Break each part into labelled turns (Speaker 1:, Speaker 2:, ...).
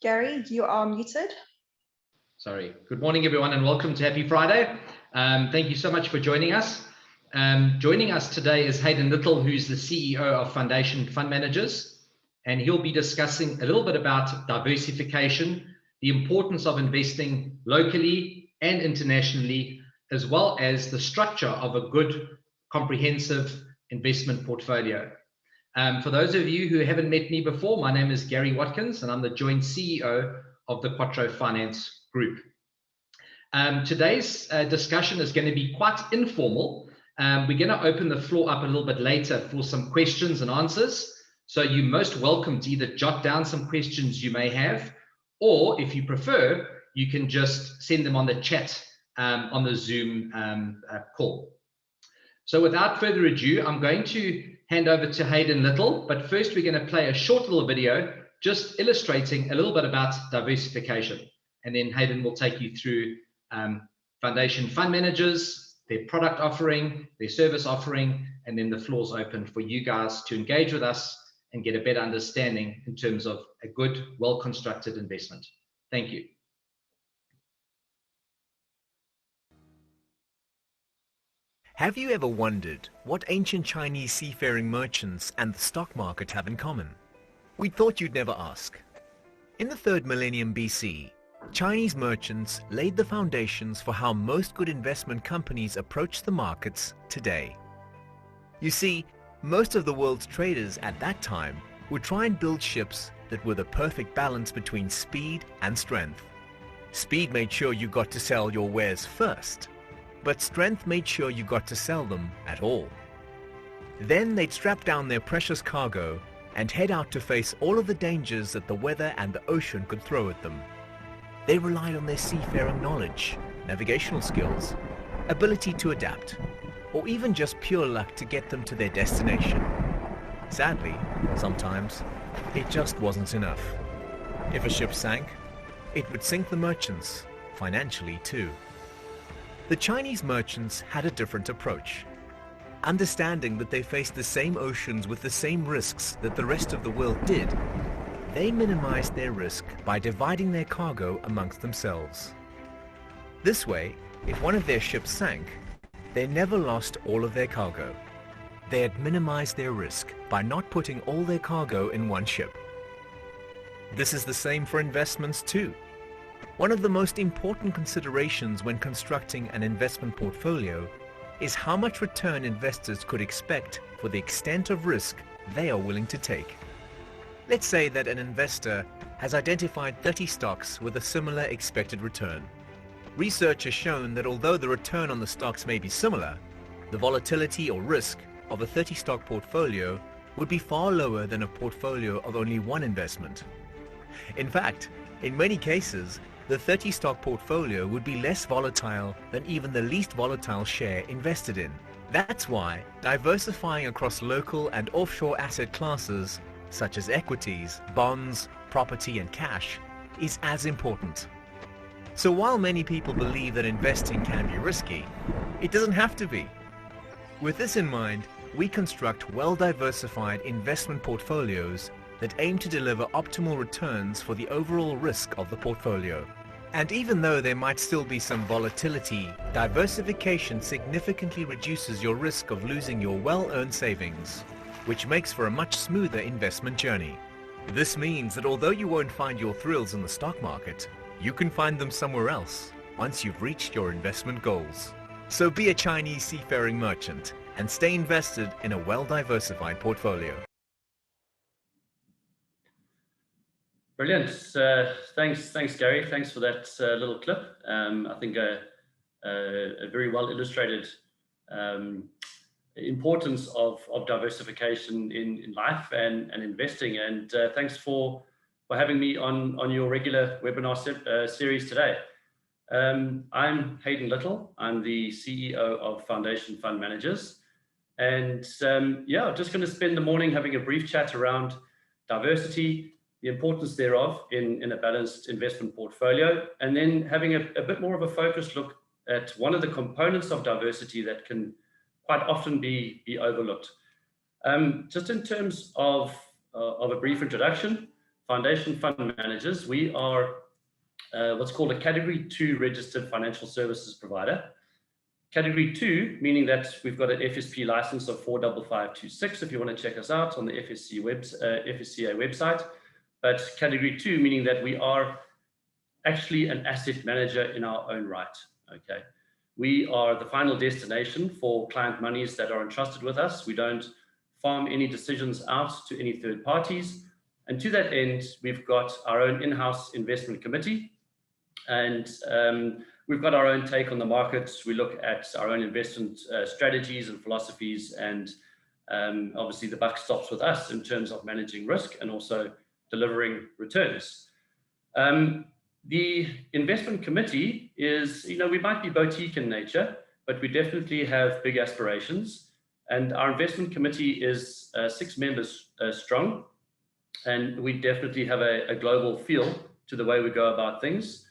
Speaker 1: Gary, you are muted.
Speaker 2: Sorry. Good morning, everyone, and welcome to Happy Friday. Thank you so much for joining us. Joining us today is Hadyn Little, who's the CEO of Foundation Fund Managers, and he'll be discussing a little bit about diversification, the importance of investing locally and internationally, as well as the structure of a good, comprehensive investment portfolio. For those of you who haven't met me before, my name is Gary Watkins, and I'm the joint CEO of the Quattro Finance Group. Today's discussion is going to be quite informal. We're going to open the floor up a little bit later for some questions and answers. So you're most welcome to either jot down some questions you may have, or if you prefer, you can just send them on the chat on the Zoom call. So without further ado, I'm going to hand over to Hadyn Little, but first we're going to play a short little video just illustrating a little bit about diversification. And then Hadyn will take you through Foundation Fund Managers, their product offering, their service offering, and then the floor's open for you guys to engage with us and get a better understanding in terms of a good, well-constructed investment. Thank you.
Speaker 3: Have you ever wondered what ancient Chinese seafaring merchants and the stock market have in common? We thought you'd never ask. In the 3rd millennium BC, Chinese merchants laid the foundations for how most good investment companies approach the markets today. You see, most of the world's traders at that time would try and build ships that were the perfect balance between speed and strength. Speed made sure you got to sell your wares first, but strength made sure you got to sell them at all. Then they'd strap down their precious cargo and head out to face all of the dangers that the weather and the ocean could throw at them. They relied on their seafaring knowledge, navigational skills, ability to adapt, or even just pure luck to get them to their destination. Sadly, sometimes, it just wasn't enough. If a ship sank, it would sink the merchants, financially too. The Chinese merchants had a different approach. Understanding that they faced the same oceans with the same risks that the rest of the world did, they minimized their risk by dividing their cargo amongst themselves. This way, if one of their ships sank, they never lost all of their cargo. They had minimized their risk by not putting all their cargo in one ship. This is the same for investments too. One of the most important considerations when constructing an investment portfolio is how much return investors could expect for the extent of risk they are willing to take. Let's say that an investor has identified 30 stocks with a similar expected return. Research has shown that although the return on the stocks may be similar, the volatility or risk of a 30-stock portfolio would be far lower than a portfolio of only one investment. In fact, in many cases, the 30-stock portfolio would be less volatile than even the least volatile share invested in. That's why diversifying across local and offshore asset classes, such as equities, bonds, property, and cash, is as important. So while many people believe that investing can be risky, it doesn't have to be. With this in mind, we construct well-diversified investment portfolios that aim to deliver optimal returns for the overall risk of the portfolio. And even though there might still be some volatility, diversification significantly reduces your risk of losing your well-earned savings, which makes for a much smoother investment journey. This means that although you won't find your thrills in the stock market, you can find them somewhere else once you've reached your investment goals. So be a Chinese seafaring merchant and stay invested in a well-diversified portfolio.
Speaker 4: Brilliant. Thanks, Gary. Thanks for that little clip. I think a very well illustrated importance of diversification in life and investing. And thanks for having me on your regular webinar series today. I'm Hadyn Little. I'm the CEO of Foundation Fund Managers. And yeah, just going to spend the morning having a brief chat around diversity, the importance thereof in a balanced investment portfolio, and then having a bit more of a focused look at one of the components of diversity that can quite often be overlooked. Just in terms of a brief introduction, foundation fund managers, we are what's called a Category 2 registered financial services provider. Category 2, meaning that we've got an FSP license of 45526 if you want to check us out on the FSCA website. But Category 2, meaning that we are actually an asset manager in our own right. Okay, we are the final destination for client monies that are entrusted with us. We don't farm any decisions out to any third parties. And to that end, we've got our own in-house investment committee, and we've got our own take on the market. We look at our own investment strategies and philosophies, and obviously the buck stops with us in terms of managing risk and also delivering returns. The investment committee is, we might be boutique in nature, but we definitely have big aspirations. And our investment committee is 6 members strong, and we definitely have a global feel to the way we go about things.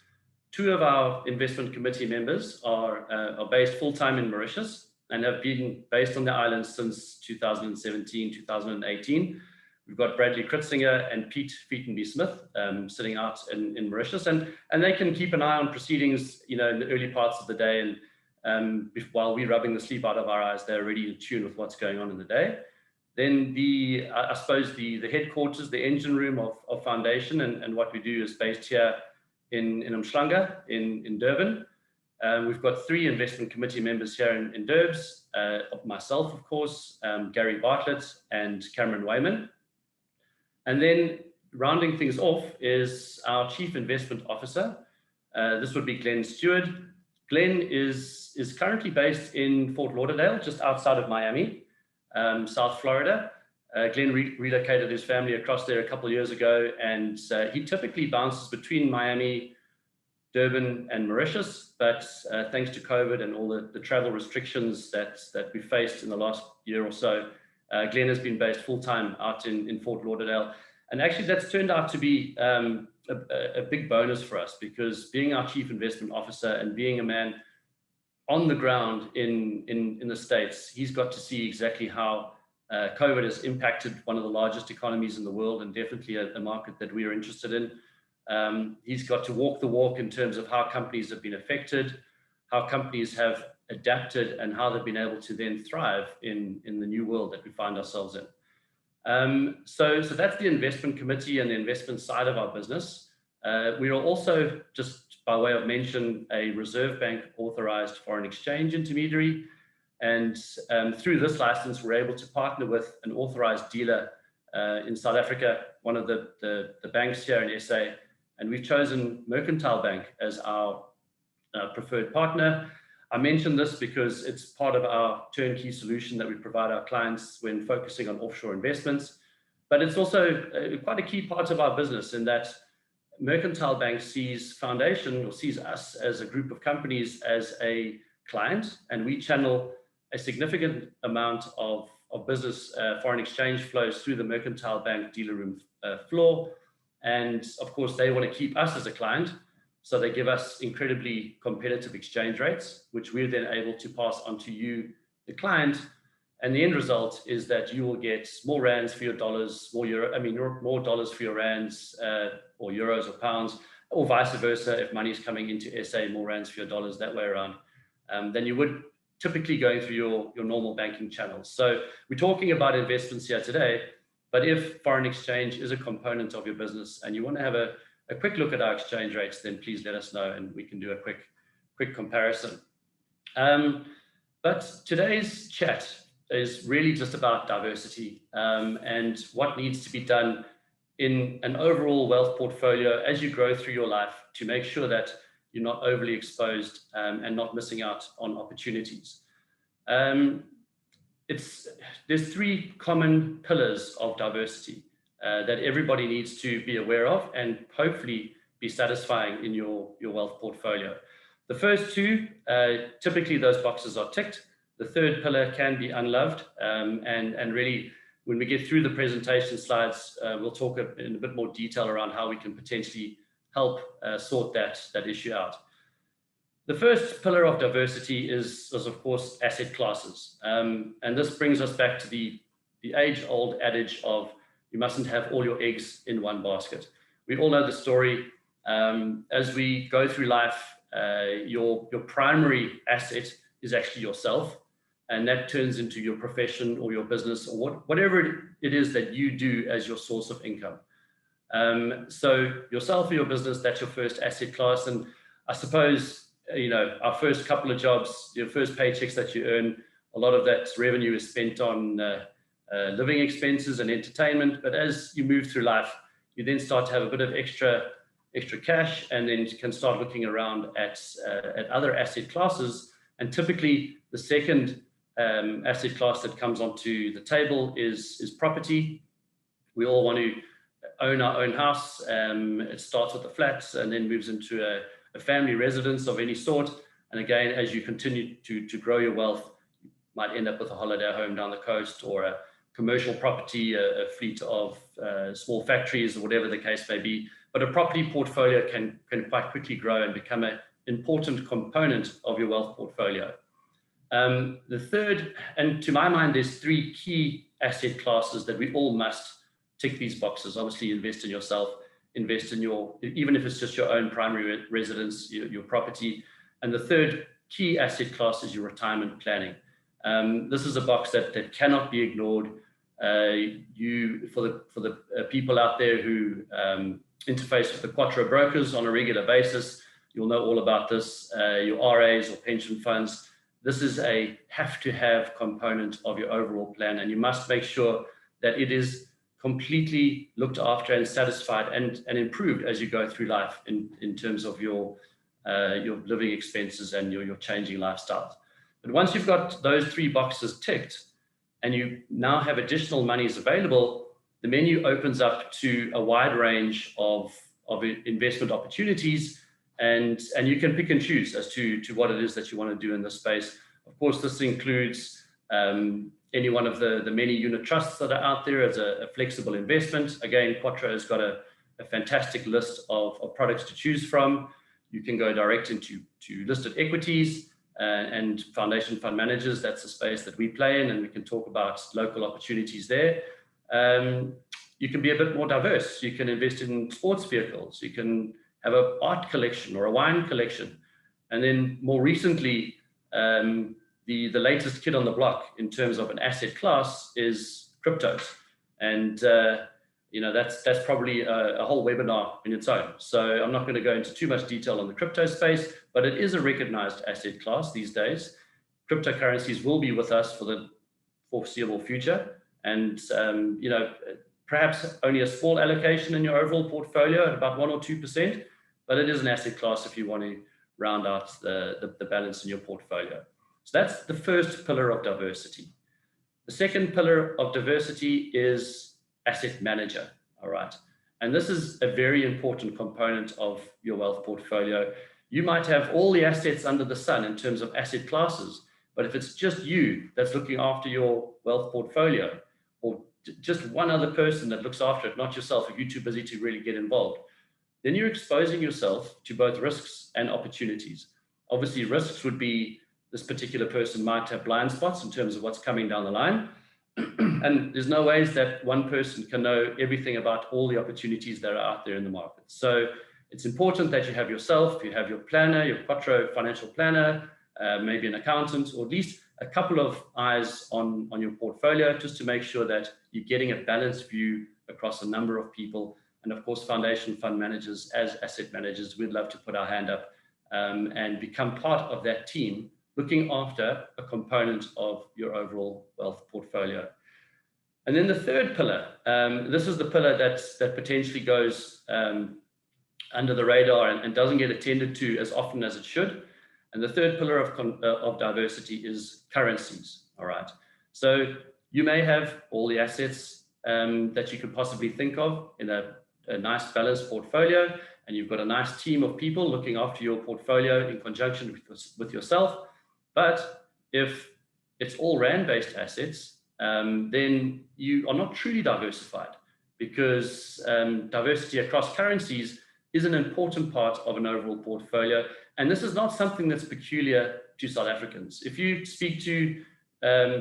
Speaker 4: 2 of our investment committee members are based full-time in Mauritius and have been based on the island since 2017, 2018. We've got Bradley Kritzinger and Pete Featonby-Smith sitting out in Mauritius, and they can keep an eye on proceedings, in the early parts of the day, and while we're rubbing the sleep out of our eyes, they're already in tune with what's going on in the day. Then I suppose the headquarters, the engine room of Foundation, and what we do is based here in Umhlanga in Durban. We've got 3 investment committee members here in Durbs, myself, of course, Gary Bartlett and Cameron Wayman. And then rounding things off is our Chief Investment Officer. This would be Glen Stewart. Glen is currently based in Fort Lauderdale, just outside of Miami, South Florida. Glen relocated his family across there a couple of years ago, and he typically bounces between Miami, Durban, and Mauritius. But thanks to COVID and all the travel restrictions that we faced in the last year or so, Glen has been based full-time out in Fort Lauderdale. And actually that's turned out to be a big bonus for us, because being our Chief Investment Officer and being a man on the ground in the States, he's got to see exactly how COVID has impacted one of the largest economies in the world, and definitely a market that we are interested in. He's got to walk the walk in terms of how companies have been affected, how companies have adapted, and how they've been able to then thrive in the new world that we find ourselves in. So that's the investment committee and the investment side of our business. We are also, just by way of mention, a Reserve Bank authorized foreign exchange intermediary. And through this license, we're able to partner with an authorized dealer in South Africa, one of the banks here in SA. And we've chosen Mercantile Bank as our preferred partner. I mention this because it's part of our turnkey solution that we provide our clients when focusing on offshore investments. But it's also quite a key part of our business, in that Mercantile Bank sees Foundation, or sees us as a group of companies, as a client, and we channel a significant amount of business foreign exchange flows through the Mercantile Bank dealer room floor. And of course, they want to keep us as a client. So they give us incredibly competitive exchange rates, which we're then able to pass on to you, the client. And the end result is that you will get more rands for your dollars, more dollars for your rands, or euros or pounds, or vice versa. If money is coming into SA, more rands for your dollars, that way around, than you would typically going through your normal banking channels. So we're talking about investments here today, but if foreign exchange is a component of your business and you want to have a quick look at our exchange rates, then please let us know and we can do a quick comparison. But today's chat is really just about diversity and what needs to be done in an overall wealth portfolio as you grow through your life, to make sure that you're not overly exposed and not missing out on opportunities. There's 3 common pillars of diversity that everybody needs to be aware of and hopefully be satisfying in your wealth portfolio. The first 2, typically those boxes are ticked. The third pillar can be unloved, and really, when we get through the presentation slides, we'll talk in a bit more detail around how we can potentially help sort that issue out. The first pillar of diversity is of course asset classes, and this brings us back to the age-old adage of You mustn't have all your eggs in one basket. We all know the story. As we go through life, your primary asset is actually yourself, and that turns into your profession or your business or whatever it is that you do as your source of income. So yourself or your business, that's your first asset class. And I suppose, our first couple of jobs, your first paychecks that you earn, a lot of that revenue is spent on living expenses and entertainment. But as you move through life, you then start to have a bit of extra cash, and then you can start looking around at other asset classes. And typically the second asset class that comes onto the table is property. We all want to own our own house. It starts with a flat and then moves into a family residence of any sort. And again, as you continue to grow your wealth, you might end up with a holiday home down the coast, or a commercial property, a fleet of small factories, or whatever the case may be. But a property portfolio can quite quickly grow and become an important component of your wealth portfolio. The third, and to my mind, there's three key asset classes that we all must tick these boxes. Obviously, invest in yourself, invest in even if it's just your own primary residence, your property. And the third key asset class is your retirement planning. This is a box that cannot be ignored. For the people out there who interface with the Quattro brokers on a regular basis, you'll know all about this. Your RAs or pension funds, this is a have-to-have component of your overall plan, and you must make sure that it is completely looked after and satisfied and improved as you go through life in terms of your living expenses and your changing lifestyles. But once you've got those three boxes ticked and you now have additional monies available, the menu opens up to a wide range of investment opportunities, and you can pick and choose as to what it is that you want to do in this space. Of course, this includes any one of the many unit trusts that are out there as a flexible investment. Again, Quattro has got a fantastic list of products to choose from. You can go direct into listed equities and foundation fund managers. That's a space that we play in, and we can talk about local opportunities there. You can be a bit more diverse. You can invest in sports vehicles. You can have an art collection or a wine collection. And then more recently, the latest kid on the block in terms of an asset class is cryptos. And that's probably a whole webinar in its own. So I'm not going to go into too much detail on the crypto space, but it is a recognized asset class these days. Cryptocurrencies will be with us for the foreseeable future. And, perhaps only a small allocation in your overall portfolio at about 1 or 2%, but it is an asset class if you want to round out the balance in your portfolio. So that's the first pillar of diversity. The second pillar of diversity is asset manager, all right? And this is a very important component of your wealth portfolio. You might have all the assets under the sun in terms of asset classes, but if it's just you that's looking after your wealth portfolio, or just one other person that looks after it, not yourself, if you're too busy to really get involved, then you're exposing yourself to both risks and opportunities. Obviously, risks would be this particular person might have blind spots in terms of what's coming down the line. And there's no ways that one person can know everything about all the opportunities that are out there in the market. So it's important that you have yourself, you have your planner, your Quattro financial planner, maybe an accountant, or at least a couple of eyes on your portfolio, just to make sure that you're getting a balanced view across a number of people. And of course, foundation fund managers, as asset managers, we'd love to put our hand up and become part of that team, looking after a component of your overall wealth portfolio. And then the third pillar, this is the pillar that potentially goes under the radar and doesn't get attended to as often as it should. And the third pillar of diversity is currencies, all right? So you may have all the assets that you could possibly think of in a nice balanced portfolio, and you've got a nice team of people looking after your portfolio in conjunction with yourself. But if it's all rand-based assets, then you are not truly diversified, because diversity across currencies is an important part of an overall portfolio. And this is not something that's peculiar to South Africans. If you speak to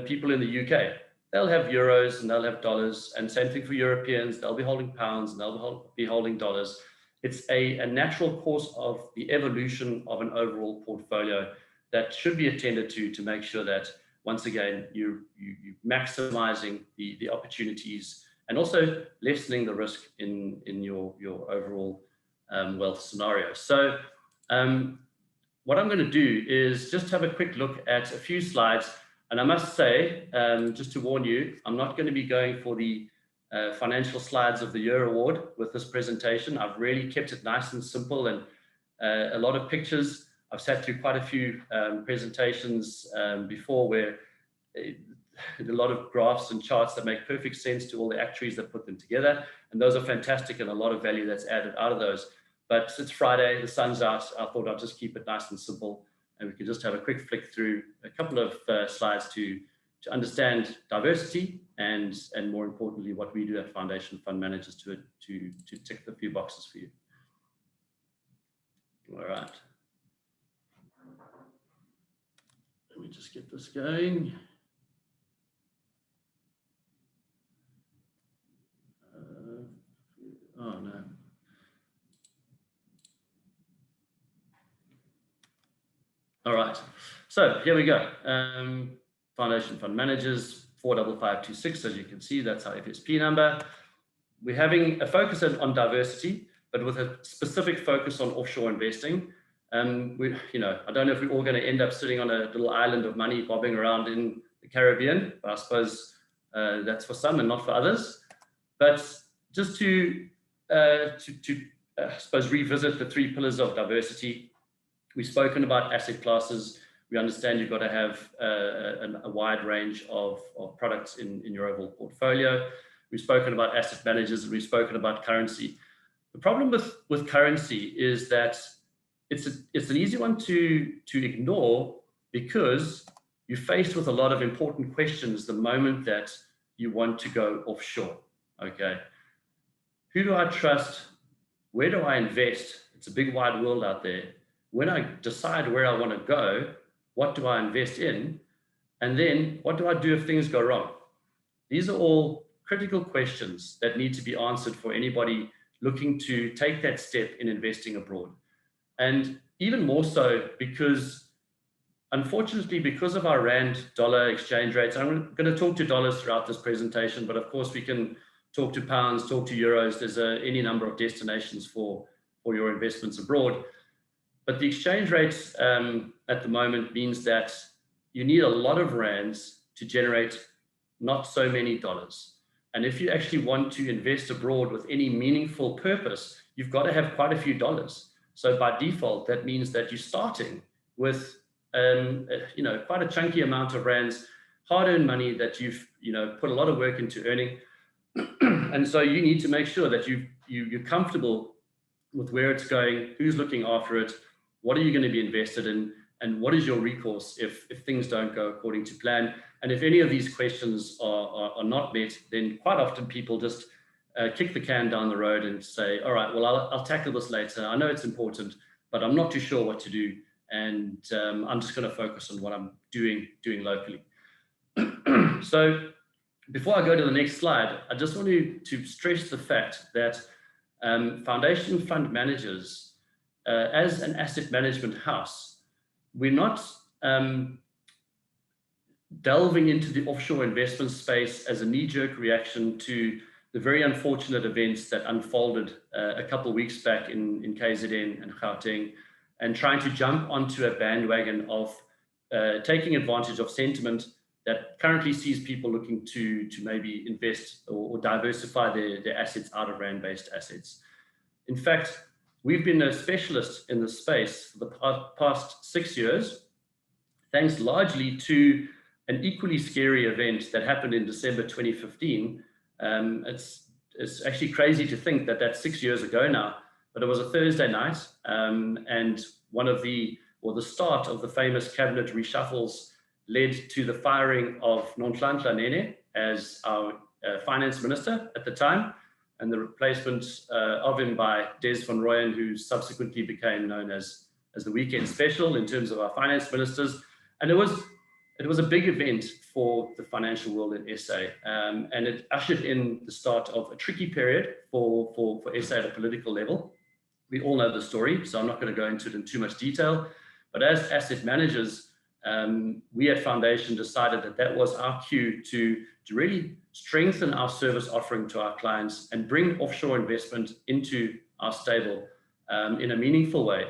Speaker 4: people in the UK, they'll have euros and they'll have dollars, and same thing for Europeans, they'll be holding pounds and they'll be holding dollars. It's a natural course of the evolution of an overall portfolio that should be attended to make sure that, once again, you're maximizing the opportunities and also lessening the risk in your overall wealth scenario. So what I'm going to do is just have a quick look at a few slides. And I must say, just to warn you, I'm not going to be going for the Financial Slides of the Year award with this presentation. I've really kept it nice and simple and a lot of pictures. I've sat through quite a few presentations before where a lot of graphs and charts that make perfect sense to all the actuaries that put them together. And those are fantastic and a lot of value that's added out of those. But it's Friday, the sun's out, I thought I'd just keep it nice and simple. And we can just have a quick flick through a couple of slides to understand diversity and more importantly, what we do at Foundation Fund Managers to tick the few boxes for you. All right. Let me just get this going. Oh no. All right, so here we go. Foundation Fund Managers 45526, as you can see, that's our FSP number. We're having a focus on diversity, but with a specific focus on offshore investing. I don't know if we're all going to end up sitting on a little island of money bobbing around in the Caribbean, but I suppose that's for some and not for others. But just to suppose revisit the three pillars of diversity. We've spoken about asset classes. We understand you've got to have a wide range of products in your overall portfolio. We've spoken about asset managers and we've spoken about currency. The problem with currency is that it's an easy one to ignore because you're faced with a lot of important questions the moment that you want to go offshore, okay? Who do I trust? Where do I invest? It's a big wide world out there. When I decide where I want to go, what do I invest in? And then what do I do if things go wrong? These are all critical questions that need to be answered for anybody looking to take that step in investing abroad. And even more so because, unfortunately, because of our rand-dollar exchange rates, I'm going to talk to dollars throughout this presentation, but of course we can talk to pounds, talk to euros. There's any number of destinations for your investments abroad. But the exchange rates at the moment means that you need a lot of rands to generate not so many dollars. And if you actually want to invest abroad with any meaningful purpose, you've got to have quite a few dollars. So by default, that means that you're starting with quite a chunky amount of rands, hard-earned money that you've put a lot of work into earning. And so you need to make sure that you're comfortable with where it's going, who's looking after it, what are you going to be invested in, and what is your recourse if things don't go according to plan. And if any of these questions are not met, then quite often people just kick the can down the road and say, all right, well, I'll tackle this later. I know it's important, but I'm not too sure what to do. And I'm just going to focus on what I'm doing locally. So before I go to the next slide, I just want to stress the fact that Foundation Fund Managers, as an asset management house, we're not delving into the offshore investment space as a knee-jerk reaction to the very unfortunate events that unfolded a couple of weeks back in KZN and Gauteng, and trying to jump onto a bandwagon of taking advantage of sentiment that currently sees people looking to maybe invest or diversify their assets out of rand-based assets. In fact, we've been a specialist in this space for the past 6 years, thanks largely to an equally scary event that happened in December 2015. It's actually crazy to think that that's 6 years ago now, but it was a Thursday night, and the start of the famous cabinet reshuffles led to the firing of Nonhlanhla Nene as our finance minister at the time, and the replacement of him by Des van Rooyen, who subsequently became known as the Weekend Special in terms of our finance ministers. And it was it was a big event for the financial world in SA, and it ushered in the start of a tricky period for SA at a political level. We all know the story, so I'm not going to go into it in too much detail. But as asset managers, we at Foundation decided that that was our cue to really strengthen our service offering to our clients and bring offshore investment into our stable in a meaningful way.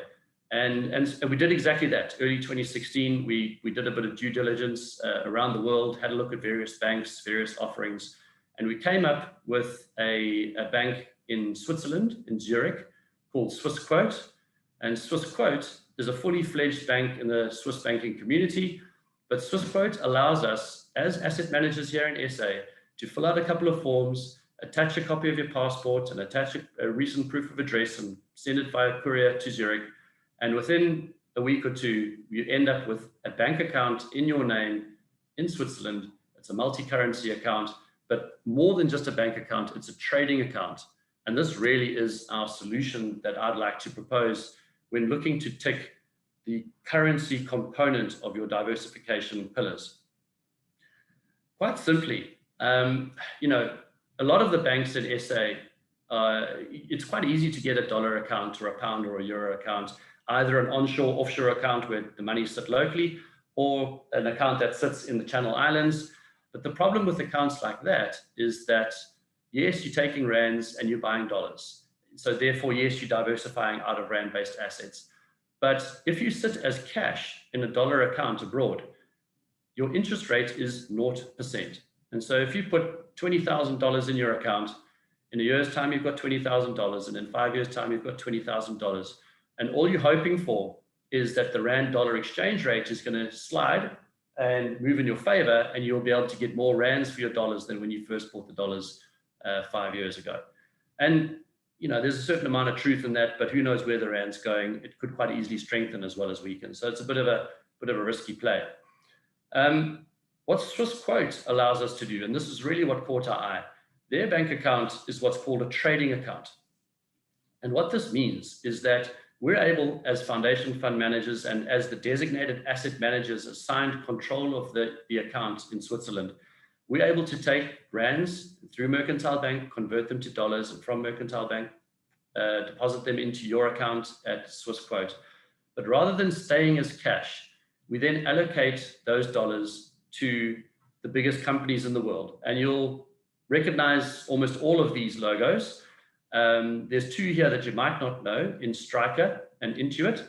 Speaker 4: And we did exactly that. Early 2016, we did a bit of due diligence around the world, had a look at various banks, various offerings, and we came up with a bank in Switzerland, in Zurich, called Swissquote. And Swissquote is a fully fledged bank in the Swiss banking community, but Swissquote allows us, as asset managers here in SA, to fill out a couple of forms, attach a copy of your passport, and attach a recent proof of address and send it via courier to Zurich. And within a week or two, you end up with a bank account in your name in Switzerland. It's a multi-currency account, but more than just a bank account, it's a trading account. And this really is our solution that I'd like to propose when looking to tick the currency component of your diversification pillars. Quite simply, you know, a lot of the banks in SA, it's quite easy to get a dollar account or a pound or a euro account, either an onshore, offshore account where the money sits locally, or an account that sits in the Channel Islands. But the problem with accounts like that is that, yes, you're taking rands and you're buying dollars. So therefore, yes, you're diversifying out of rand-based assets. But if you sit as cash in a dollar account abroad, your interest rate is 0%. And so if you put $20,000 in your account, in a year's time, you've got $20,000, and in 5 years' time, you've got $20,000. And all you're hoping for is that the rand-dollar exchange rate is going to slide and move in your favor, and you'll be able to get more rands for your dollars than when you first bought the dollars 5 years ago. And you know, there's a certain amount of truth in that, but who knows where the rand's going? It could quite easily strengthen as well as weaken. So it's a bit of a risky play. What Swissquote allows us to do, and this is really what caught our eye, their bank account is what's called a trading account. And what this means is that we're able, as foundation fund managers and as the designated asset managers assigned control of the account in Switzerland, we're able to take rands through Mercantile Bank, convert them to dollars, and from Mercantile Bank, deposit them into your account at Swissquote. But rather than staying as cash, we then allocate those dollars to the biggest companies in the world. And you'll recognize almost all of these logos. There's two here that you might not know, in Striker and Intuit.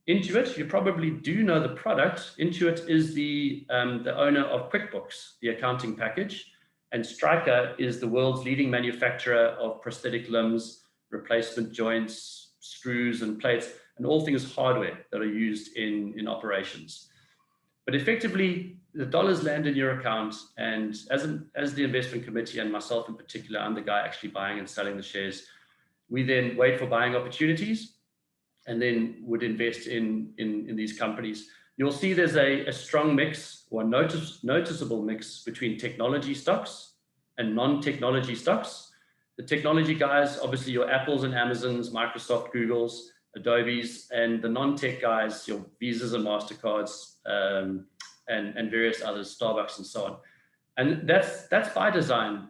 Speaker 4: Intuit, you probably do know the product. Intuit is the owner of QuickBooks, the accounting package. And Striker is the world's leading manufacturer of prosthetic limbs, replacement joints, screws and plates, and all things hardware that are used in operations. But effectively, the dollars land in your account, and as the investment committee and myself in particular, I'm the guy actually buying and selling the shares. We then wait for buying opportunities and then would invest in these companies. You'll see there's a strong mix or noticeable mix between technology stocks and non-technology stocks. The technology guys, obviously your Apples and Amazons, Microsoft, Googles, Adobes, and the non-tech guys, your Visas and MasterCards, and various others, Starbucks and so on. And that's by design.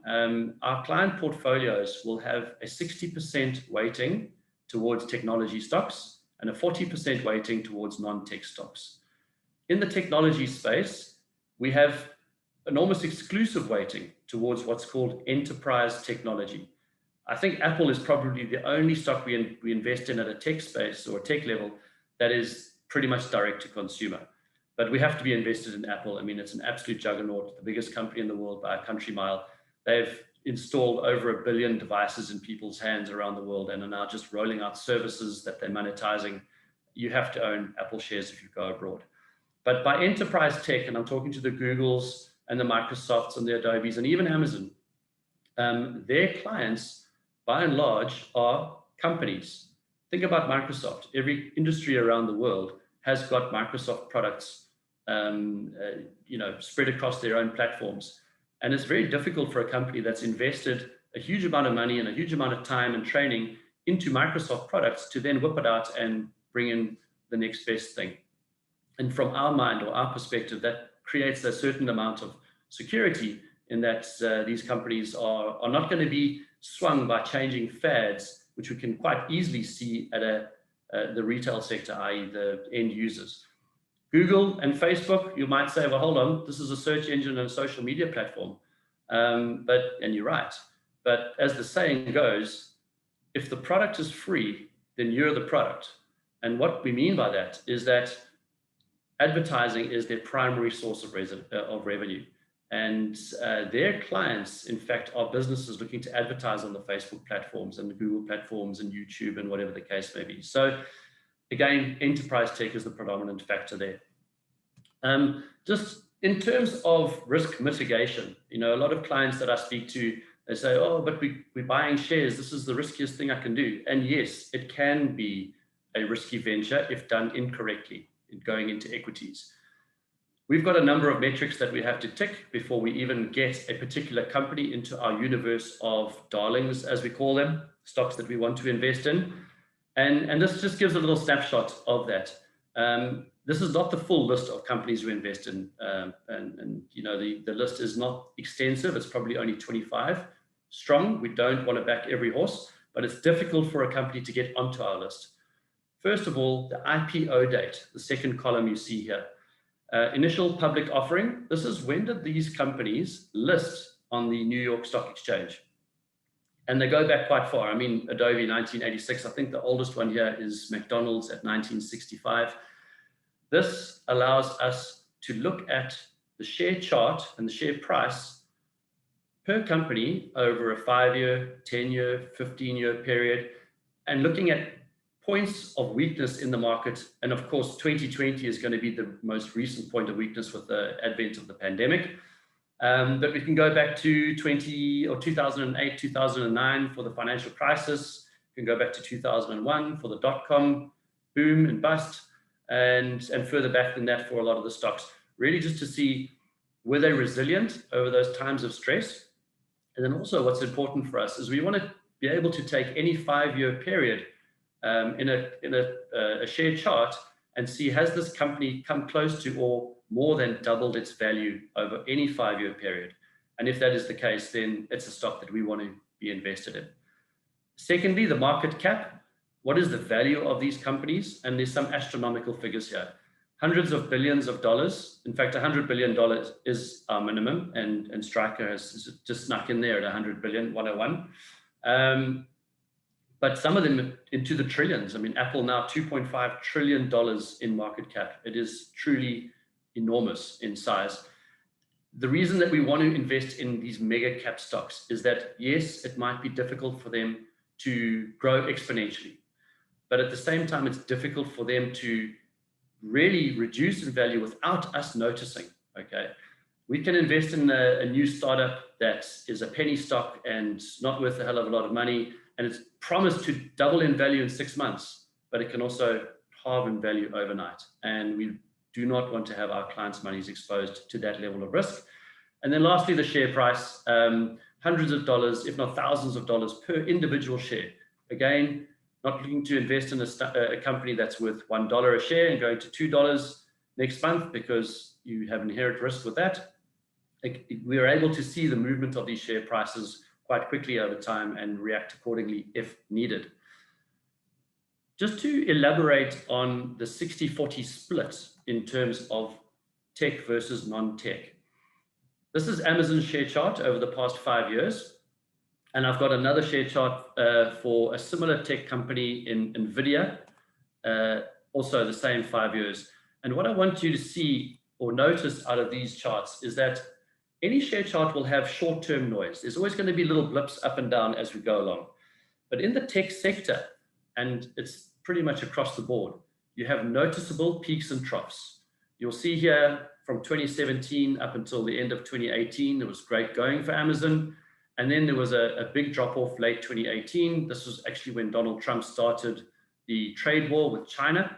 Speaker 4: Our client portfolios will have a 60% weighting towards technology stocks and a 40% weighting towards non-tech stocks. In the technology space, we have an almost exclusive weighting towards what's called enterprise technology. I think Apple is probably the only stock we invest in at a tech space or a tech level that is pretty much direct to consumer. But we have to be invested in Apple. I mean, it's an absolute juggernaut, the biggest company in the world by a country mile. They've installed over 1 billion devices in people's hands around the world and are now just rolling out services that they're monetizing. You have to own Apple shares if you go abroad. But by enterprise tech, and I'm talking to the Googles and the Microsofts and the Adobes and even Amazon, their clients, by and large, are companies. Think about Microsoft. Every industry around the world has got Microsoft products spread across their own platforms. And it's very difficult for a company that's invested a huge amount of money and a huge amount of time and training into Microsoft products to then whip it out and bring in the next best thing. And from our mind or our perspective, that creates a certain amount of security in that these companies are not going to be swung by changing fads, which we can quite easily see at the retail sector, i.e. the end users. Google and Facebook, you might say, well, hold on, this is a search engine and a social media platform. And you're right. But as the saying goes, if the product is free, then you're the product. And what we mean by that is that advertising is their primary source of revenue. And their clients, in fact, are businesses looking to advertise on the Facebook platforms and the Google platforms and YouTube and whatever the case may be. So again, enterprise tech is the predominant factor there. Just in terms of risk mitigation, a lot of clients that I speak to, they say, oh, but we're buying shares. This is the riskiest thing I can do. And yes, it can be a risky venture if done incorrectly, going into equities. We've got a number of metrics that we have to tick before we even get a particular company into our universe of darlings, as we call them, stocks that we want to invest in. And this just gives a little snapshot of that. This is not the full list of companies we invest in. The list is not extensive. It's probably only 25 strong. We don't want to back every horse, but it's difficult for a company to get onto our list. First of all, the IPO date, the second column you see here. Initial public offering. This is when did these companies list on the New York Stock Exchange? And they go back quite far. I mean, Adobe, 1986. I think the oldest one here is McDonald's at 1965. This allows us to look at the share chart and the share price per company over a 5-year, 10-year, 15-year period, and looking at points of weakness in the market. And of course, 2020 is going to be the most recent point of weakness with the advent of the pandemic. But we can go back to 2008, 2009 for the financial crisis. We can go back to 2001 for the dot-com boom and bust, and further back than that for a lot of the stocks. Really just to see, were they resilient over those times of stress? And then also what's important for us is we want to be able to take any 5-year period in a share chart and see, has this company come close to or more than doubled its value over any 5-year period? And if that is the case, then it's a stock that we want to be invested in. Secondly, the market cap. What is the value of these companies? And there's some astronomical figures here. Hundreds of billions of dollars. In fact, $100 billion is our minimum, and Stryker has just snuck in there at $100 billion, 101. But some of them into the trillions. I mean, Apple now $2.5 trillion in market cap. It is truly enormous in size. The reason that we want to invest in these mega cap stocks is that, yes, it might be difficult for them to grow exponentially, but at the same time, it's difficult for them to really reduce in value without us noticing, okay? We can invest in a new startup that is a penny stock and not worth a hell of a lot of money, and it's promised to double in value in 6 months, but it can also halve in value overnight. And we do not want to have our clients' monies exposed to that level of risk. And then lastly, the share price, hundreds of dollars, if not thousands of dollars per individual share. Again, not looking to invest in a company that's worth $1 a share and going to $2 next month because you have inherent risk with that. We are able to see the movement of these share prices quite quickly over time and react accordingly if needed. Just to elaborate on the 60-40 split in terms of tech versus non-tech. This is Amazon's share chart over the past 5 years. And I've got another share chart for a similar tech company in NVIDIA, also the same 5 years. And what I want you to see or notice out of these charts is that any share chart will have short-term noise. There's always going to be little blips up and down as we go along. But in the tech sector, and it's pretty much across the board, you have noticeable peaks and troughs. You'll see here from 2017 up until the end of 2018, it was great going for Amazon. And then there was a big drop-off late 2018. This was actually when Donald Trump started the trade war with China.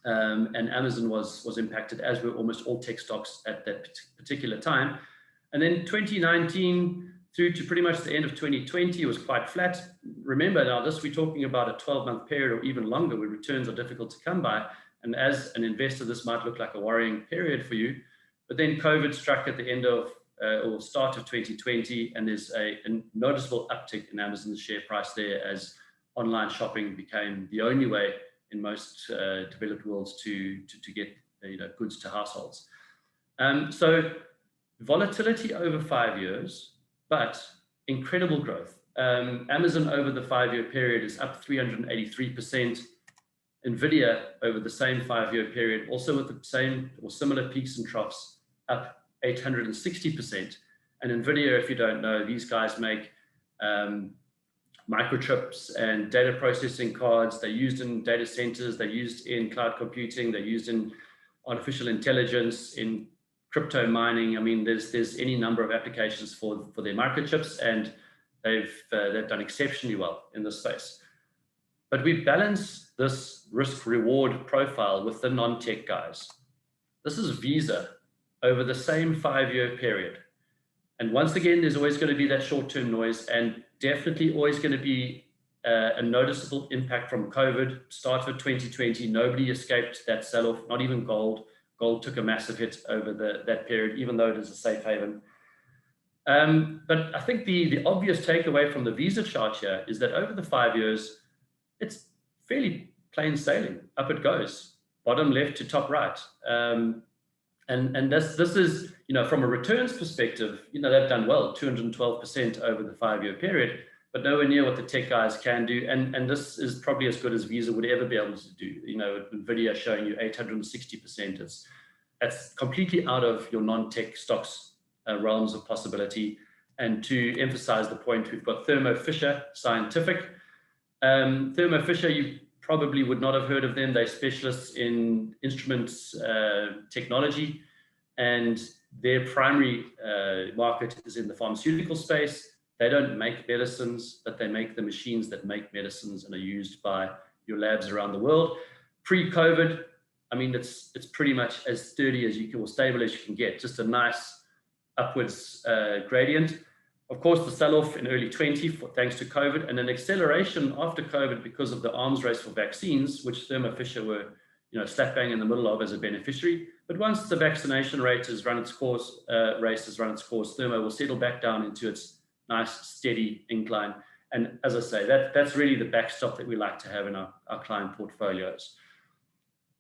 Speaker 4: And Amazon was impacted, as were almost all tech stocks at that particular time. And then 2019 through to pretty much the end of 2020 was quite flat. Remember now, we're talking about a 12-month period or even longer where returns are difficult to come by. And as an investor, this might look like a worrying period for you. But then COVID struck at the end of or start of 2020, and there's a noticeable uptick in Amazon's share price there as online shopping became the only way in most developed worlds to get goods to households. So volatility over 5 years, but incredible growth. Amazon over the 5-year period is up 383%. Nvidia over the same 5-year period, also with the same or similar peaks and troughs, up 860%. And Nvidia, if you don't know, these guys make microchips and data processing cards. They're used in data centers, they're used in cloud computing, they're used in artificial intelligence, in crypto mining. I mean, there's any number of applications for their microchips, and they've done exceptionally well in this space. But we balance this risk-reward profile with the non-tech guys. This is Visa over the same 5-year period. And once again, there's always going to be that short-term noise, and definitely always going to be a noticeable impact from COVID. Start of 2020, nobody escaped that sell-off, not even gold. Gold took a massive hit over that period, even though it is a safe haven. But I think the obvious takeaway from the Visa chart here is that over the 5 years, it's fairly plain sailing. Up it goes, bottom left to top right. And this is, from a returns perspective, they've done well, 212% over the 5-year period, but nowhere near what the tech guys can do. And this is probably as good as Visa would ever be able to do. Nvidia showing you 860%. That's completely out of your non-tech stocks realms of possibility. And to emphasize the point, we've got Thermo Fisher Scientific. Thermo Fisher, you probably would not have heard of them. They're specialists in instruments technology, and their primary market is in the pharmaceutical space. They don't make medicines, but they make the machines that make medicines and are used by your labs around the world. Pre-COVID, I mean, it's pretty much as sturdy as you can, or stable as you can get, just a nice upwards gradient. Of course, the sell-off in early 20, thanks to COVID, and an acceleration after COVID because of the arms race for vaccines, which Thermo Fisher were, slap bang in the middle of as a beneficiary. But once the vaccination rate has run its course, Thermo will settle back down into its nice, steady incline. And as I say, that's really the backstop that we like to have in our client portfolios.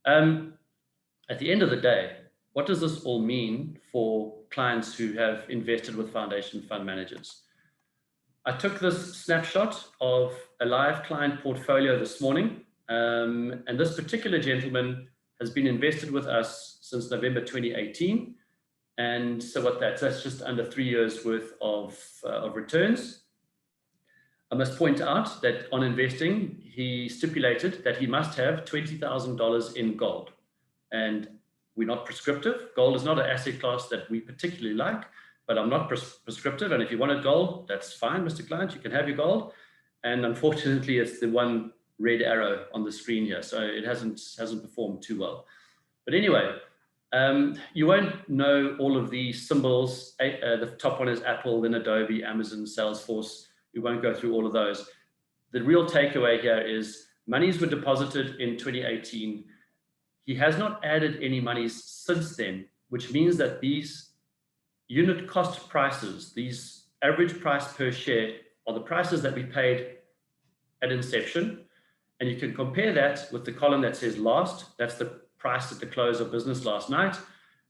Speaker 4: At the end of the day, what does this all mean for clients who have invested with foundation fund managers? I took this snapshot of a live client portfolio this morning, and this particular gentleman has been invested with us since November 2018. And so that's just under 3 years worth of returns. I must point out that on investing, he stipulated that he must have $20,000 in gold. And we're not prescriptive. Gold is not an asset class that we particularly like, but I'm not prescriptive. And if you wanted gold, that's fine, Mr. Client, you can have your gold. And unfortunately, it's the one red arrow on the screen here. So it hasn't performed too well. But anyway, you won't know all of the symbols. The top one is Apple, then Adobe, Amazon, Salesforce. We won't go through all of those. The real takeaway here is monies were deposited in 2018. He has not added any monies since then, which means that these unit cost prices, these average price per share, are the prices that we paid at inception. And you can compare that with the column that says last. That's the price at the close of business last night.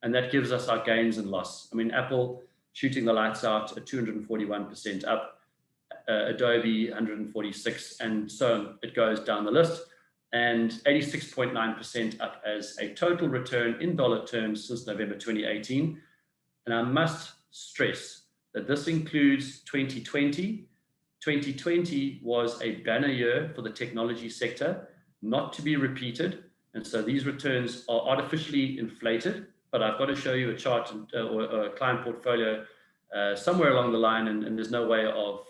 Speaker 4: And that gives us our gains and loss. I mean, Apple shooting the lights out at 241% up, Adobe 146, and so on. It goes down the list. And 86.9% up as a total return in dollar terms since November 2018. And I must stress that this includes 2020. 2020 was a banner year for the technology sector, not to be repeated. And so these returns are artificially inflated, but I've got to show you a chart or a client portfolio somewhere along the line, and there's no way of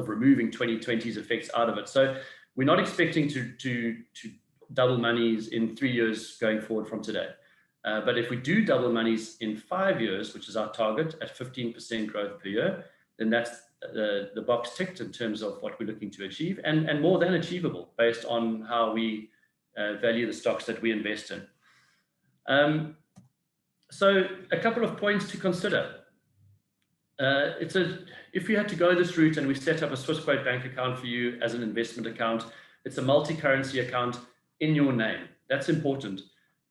Speaker 4: removing 2020's effects out of it. So we're not expecting to double monies in 3 years going forward from today. But if we do double monies in 5 years, which is our target at 15% growth per year, then that's the box ticked in terms of what we're looking to achieve, and more than achievable based on how we value the stocks that we invest in. So a couple of points to consider. If you had to go this route and we set up a Swissquote bank account for you as an investment account, it's a multi-currency account in your name. That's important.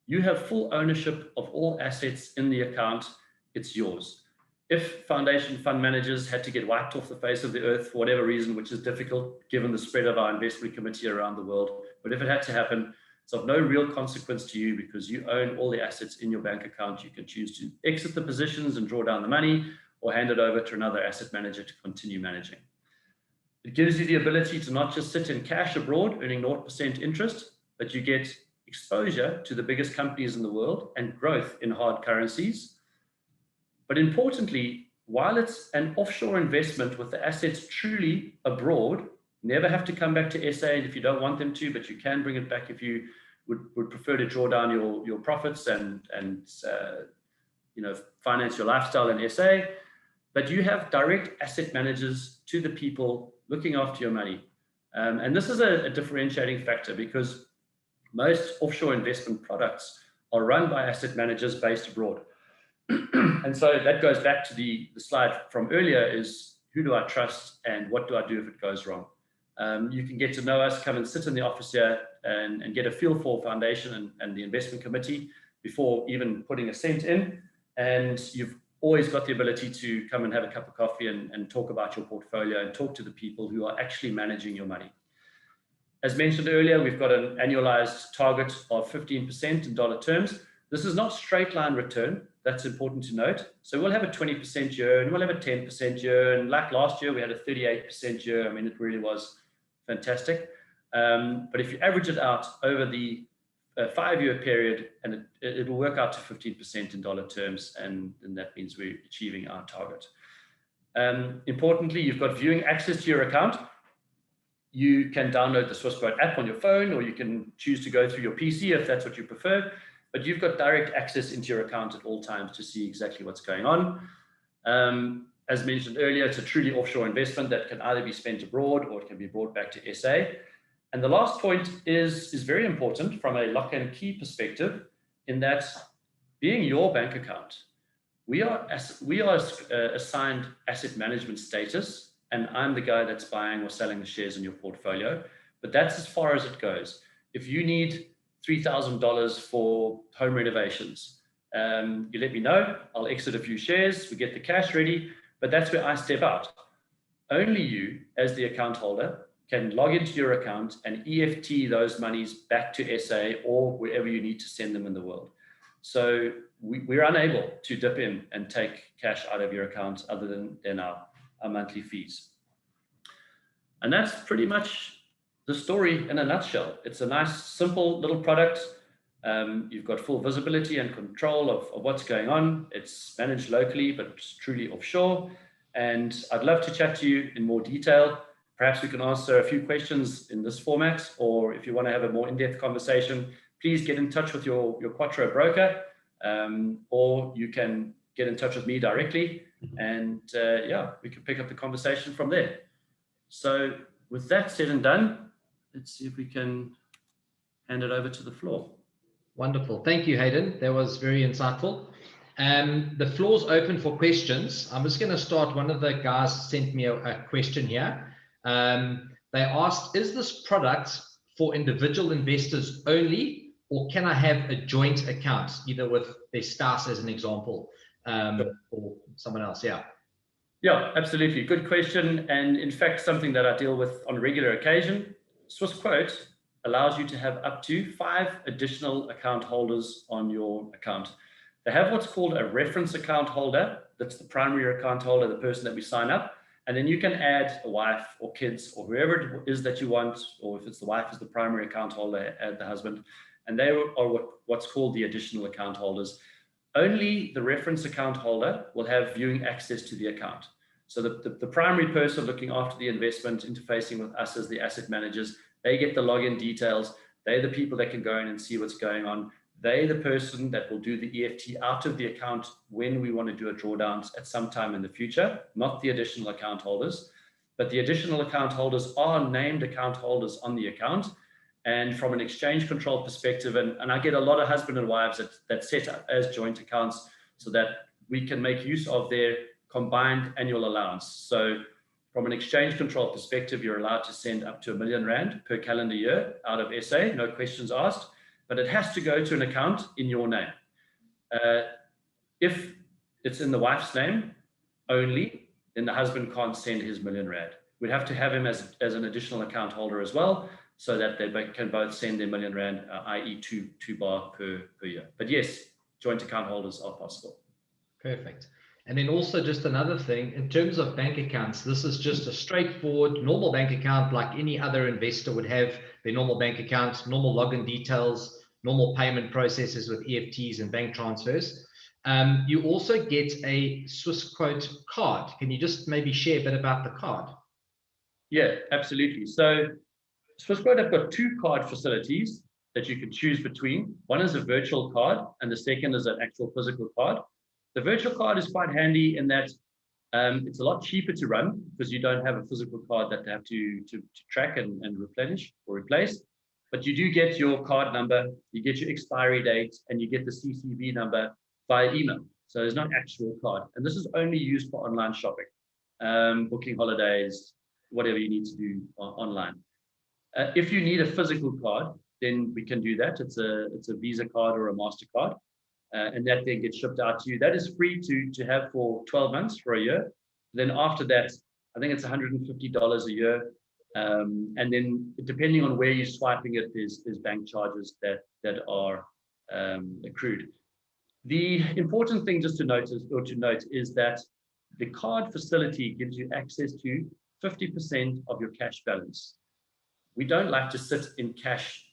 Speaker 4: You have full ownership of all assets in the account. It's yours. If foundation fund managers had to get wiped off the face of the earth for whatever reason, which is difficult given the spread of our investment committee around the world, but if it had to happen, it's of no real consequence to you because you own all the assets in your bank account. You can choose to exit the positions and draw down the money or hand it over to another asset manager to continue managing. It gives you the ability to not just sit in cash abroad earning 0% interest, but you get exposure to the biggest companies in the world and growth in hard currencies. But importantly, while it's an offshore investment with the assets truly abroad, never have to come back to SA if you don't want them to, but you can bring it back if you would prefer to draw down your profits and finance your lifestyle in SA. But you have direct asset managers to the people looking after your money. And this is a differentiating factor because most offshore investment products are run by asset managers based abroad. And so that goes back to the slide from earlier is who do I trust and what do I do if it goes wrong? You can get to know us, come and sit in the office here and get a feel for foundation and the investment committee before even putting a cent in. And you've always got the ability to come and have a cup of coffee and talk about your portfolio and talk to the people who are actually managing your money. As mentioned earlier, we've got an annualized target of 15% in dollar terms. This is not straight line return. That's important to note. So we'll have a 20% year and we'll have a 10% year. And like last year, we had a 38% year. I mean, it really was fantastic. But if you average it out over the 5-year period, and it will work out to 15% in dollar terms. And that means we're achieving our target. Importantly, you've got viewing access to your account. You can download the Swissquote app on your phone, or you can choose to go through your PC if that's what you prefer. But you've got direct access into your account at all times to see exactly what's going on. As mentioned earlier, it's a truly offshore investment that can either be spent abroad or it can be brought back to SA. And the last point is very important from a lock and key perspective, in that being your bank account, we are assigned asset management status, and I'm the guy that's buying or selling the shares in your portfolio. But that's as far as it goes. If you need $3,000 for home renovations, you let me know, I'll exit a few shares, we get the cash ready, but that's where I step out. Only you, as the account holder, can log into your account and EFT those monies back to SA or wherever you need to send them in the world. So we're unable to dip in and take cash out of your account other than our monthly fees. And that's pretty much the story in a nutshell. It's a nice, simple little product. You've got full visibility and control of what's going on. It's managed locally, but it's truly offshore. And I'd love to chat to you in more detail. Perhaps we can answer a few questions in this format, or if you want to have a more in-depth conversation, please get in touch with your Quattro broker, or you can get in touch with me directly. And we can pick up the conversation from there. So with that said and done, let's see if we can hand it over to the floor.
Speaker 2: Wonderful. Thank you, Hadyn. That was very insightful. The floor's open for questions. I'm just going to start. One of the guys sent me a question here. They asked, is this product for individual investors only, or can I have a joint account, either with their spouse as an example, or someone else?
Speaker 4: Yeah, absolutely. Good question. And in fact, something that I deal with on a regular occasion. Swissquote allows you to have up to 5 additional account holders on your account. They have what's called a reference account holder. That's the primary account holder, the person that we sign up. And then you can add a wife or kids or whoever it is that you want, or if it's the wife is the primary account holder, add the husband. And they are what's called the additional account holders. Only the reference account holder will have viewing access to the account. So the primary person looking after the investment, interfacing with us as the asset managers, they get the login details. They're the people that can go in and see what's going on. They're the person that will do the EFT out of the account when we want to do a drawdown at some time in the future, not the additional account holders. But the additional account holders are named account holders on the account. And from an exchange control perspective, and I get a lot of husband and wives that set up as joint accounts, so that we can make use of their combined annual allowance. So from an exchange control perspective, you're allowed to send up to R1 million per calendar year out of SA, no questions asked, but it has to go to an account in your name. If it's in the wife's name only, then the husband can't send his R1 million. We'd have to have him as an additional account holder as well, so that they can both send their R1 million, i.e. two bar per year. But yes, joint account holders are possible.
Speaker 2: Perfect. And then also just another thing, in terms of bank accounts, this is just a straightforward normal bank account like any other investor would have their normal bank account, normal login details, normal payment processes with EFTs and bank transfers. You also get a Swissquote card. Can you just maybe share a bit about the card?
Speaker 4: Yeah, absolutely. So Swissquote have got two card facilities that you can choose between. One is a virtual card and the second is an actual physical card. The virtual card is quite handy in that it's a lot cheaper to run because you don't have a physical card that they have to track and replenish or replace. But you do get your card number, you get your expiry date, and you get the CCV number via email. So there's no actual card. And this is only used for online shopping, booking holidays, whatever you need to do online. If you need a physical card, then we can do that. It's a Visa card or a MasterCard. And that then gets shipped out to you. That is free to have for 12 months, for a year. Then after that, I think it's $150 a year. And then depending on where you're swiping it, there's bank charges that are accrued. The important thing just to note is that the card facility gives you access to 50% of your cash balance. We don't like to sit in cash,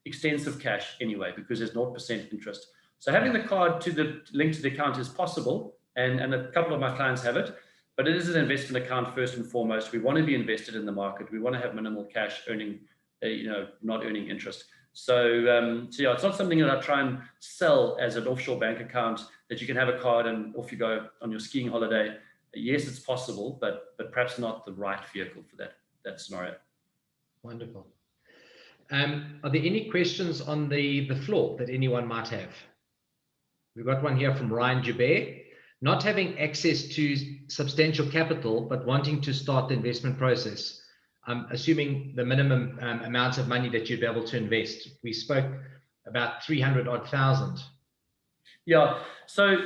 Speaker 4: extensive cash anyway, because there's 0% interest. So having the card linked to the account is possible, and a couple of my clients have it, but it is an investment account first and foremost. We want to be invested in the market. We want to have minimal cash earning, not earning interest. So yeah, it's not something that I try and sell as an offshore bank account that you can have a card and off you go on your skiing holiday. Yes, it's possible, but perhaps not the right vehicle for that scenario.
Speaker 2: Wonderful. Are there any questions on the floor that anyone might have? We've got one here from Ryan Joubert. Not having access to substantial capital, but wanting to start the investment process. I'm assuming the minimum amount of money that you'd be able to invest. We spoke about 300,000.
Speaker 4: Yeah. So,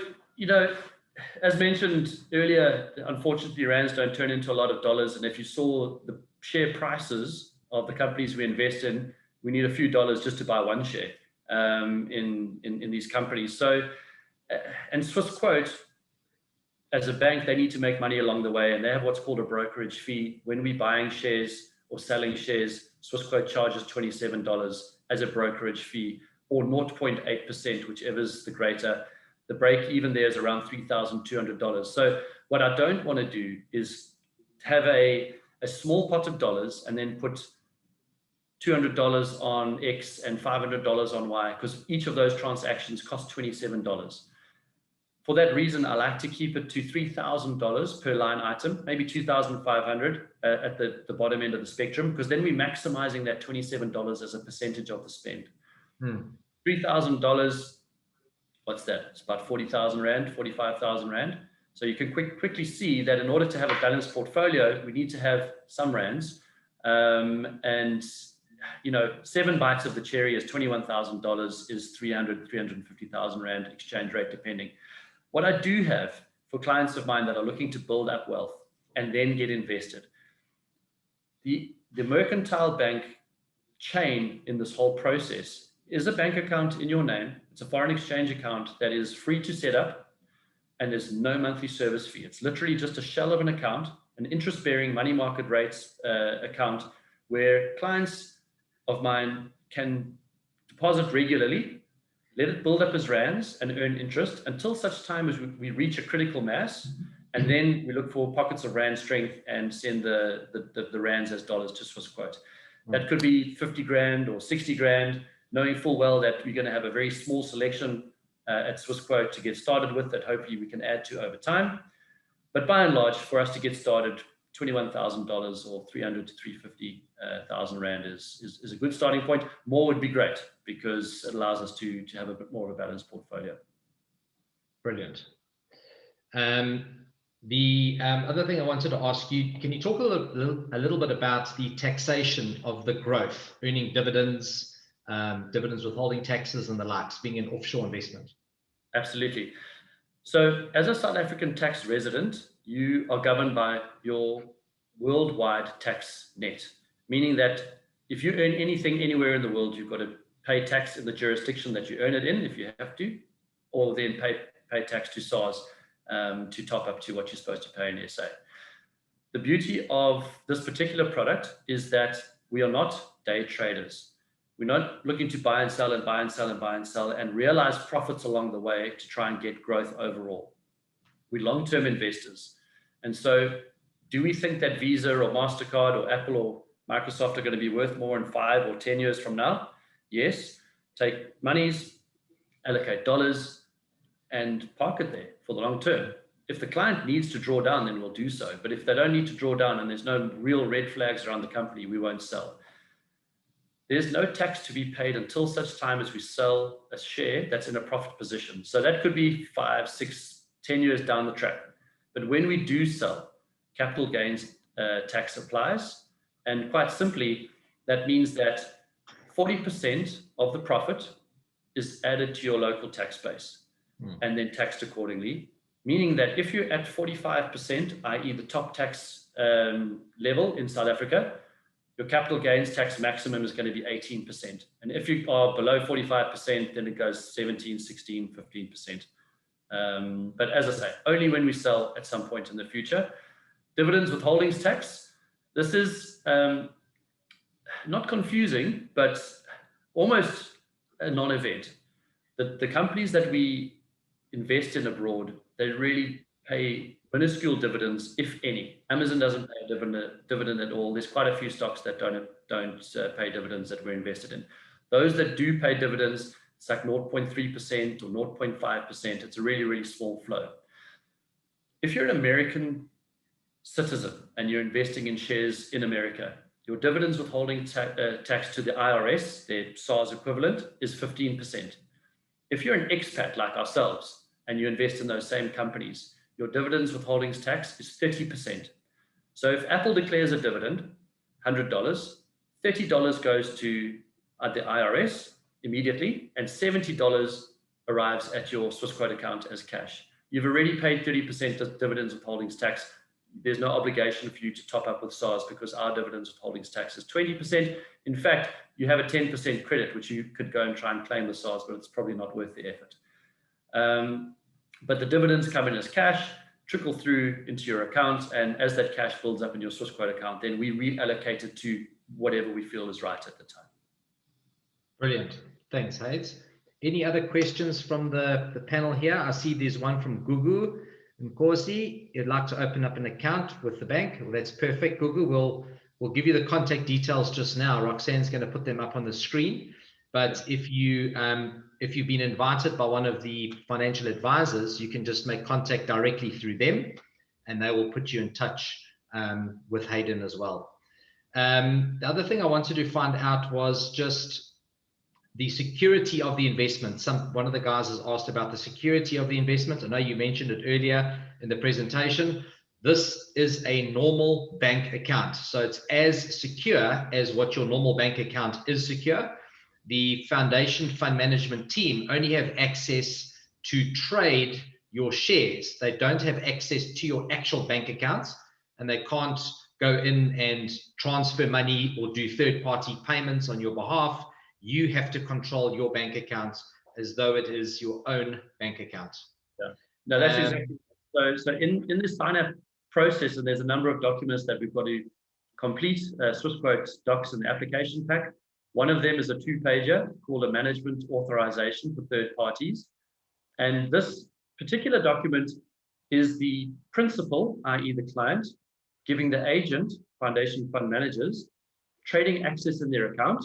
Speaker 4: as mentioned earlier, unfortunately, rands don't turn into a lot of dollars. And if you saw the share prices of the companies we invest in, we need a few dollars just to buy one share in these companies. So, and Swissquote, as a bank, they need to make money along the way, and they have what's called a brokerage fee. When we're buying shares or selling shares, Swissquote charges $27 as a brokerage fee, or 0.8%, whichever is the greater. The break even there is around $3,200. So what I don't want to do is have a small pot of dollars and then put $200 on X and $500 on Y, because each of those transactions cost $27. For that reason, I like to keep it to $3,000 per line item, maybe $2,500 at the bottom end of the spectrum, because then we're maximizing that $27 as a percentage of the spend. $3,000, what's that? It's about 40,000 Rand, 45,000 Rand. So you can quickly see that in order to have a balanced portfolio, we need to have some Rands. And 7 bites of the cherry is $21,000, is 350,000 Rand exchange rate depending. What I do have for clients of mine that are looking to build up wealth and then get invested, the mercantile bank chain in this whole process is a bank account in your name. It's a foreign exchange account that is free to set up, and there's no monthly service fee. It's literally just a shell of an account, an interest-bearing money market rates account, where clients of mine can deposit regularly, let it build up as rands and earn interest until such time as we reach a critical mass, and then we look for pockets of rand strength and send the rands as dollars to Swissquote. That could be 50 grand or 60 grand, knowing full well that we're going to have a very small selection at Swissquote to get started with that hopefully we can add to over time. But by and large, for us to get started, $21,000 or 300 to 350,000 Rand is a good starting point. More would be great because it allows us to have a bit more of a balanced portfolio.
Speaker 2: Brilliant. The other thing I wanted to ask you, can you talk a little bit about the taxation of the growth, earning dividends, dividends withholding taxes and the likes, being an offshore investment?
Speaker 4: Absolutely. So as a South African tax resident, you are governed by your worldwide tax net, meaning that if you earn anything anywhere in the world, you've got to pay tax in the jurisdiction that you earn it in, if you have to, or then pay tax to SARS to top up to what you're supposed to pay in SA. The beauty of this particular product is that we are not day traders. We're not looking to buy and sell and buy and sell and buy and sell and realize profits along the way to try and get growth overall. We're long-term investors. And so do we think that Visa or MasterCard or Apple or Microsoft are going to be worth more in 5 or 10 years from now? Yes. Take monies, allocate dollars, and park it there for the long term. If the client needs to draw down, then we'll do so. But if they don't need to draw down and there's no real red flags around the company, we won't sell. There's no tax to be paid until such time as we sell a share that's in a profit position. So that could be 5, 6, 10 years down the track. But when we do sell, capital gains tax applies. And quite simply, that means that 40% of the profit is added to your local tax base and then taxed accordingly. Meaning that if you're at 45%, i.e. the top tax level in South Africa, your capital gains tax maximum is going to be 18%. And if you are below 45%, then it goes 17, 16, 15%. But as I say, only when we sell at some point in the future. Dividends withholdings tax. This is not confusing, but almost a non-event. The companies that we invest in abroad, they really pay minuscule dividends, if any. Amazon doesn't pay a dividend at all. There's quite a few stocks that don't pay dividends that we're invested in. Those that do pay dividends, it's like 0.3% or 0.5%. It's a really, really small flow. If you're an American citizen and you're investing in shares in America, your dividends withholding tax to the IRS, their SARS equivalent, is 15%. If you're an expat like ourselves and you invest in those same companies, your dividends withholdings tax is 30%. So if Apple declares a dividend, $100, $30 goes to the IRS immediately, and $70 arrives at your Swissquote account as cash. You've already paid 30% of dividends withholdings tax. There's no obligation for you to top up with SARS because our dividends withholdings tax is 20%. In fact, you have a 10% credit, which you could go and try and claim the SARS, but it's probably not worth the effort. But the dividends come in as cash, trickle through into your account, and as that cash builds up in your Swissquote account, then we reallocate it to whatever we feel is right at the time.
Speaker 2: Brilliant. Thanks, Hadyn. Any other questions from the panel here? I see there's one from Gugu Nkosi. You'd like to open up an account with the bank. Well, that's perfect, Gugu. We'll give you the contact details just now. Roxanne's going to put them up on the screen. But if you've been invited by one of the financial advisors, you can just make contact directly through them, and they will put you in touch with Hadyn as well. The other thing I wanted to find out was just the security of the investment. One of the guys has asked about the security of the investment. I know you mentioned it earlier in the presentation. This is a normal bank account. So it's as secure as what your normal bank account is secure. The foundation fund management team only have access to trade your shares. They don't have access to your actual bank accounts, and they can't go in and transfer money or do third-party payments on your behalf. You have to control your bank account as though it is your own bank account.
Speaker 4: Yeah. No, that's exactly so. In this sign-up process, and there's a number of documents that we've got to complete, Swissquote docs and the application pack. One of them is a 2-pager called a management authorization for third parties. And this particular document is the principal, i.e. the client, giving the agent, foundation fund managers, trading access in their account,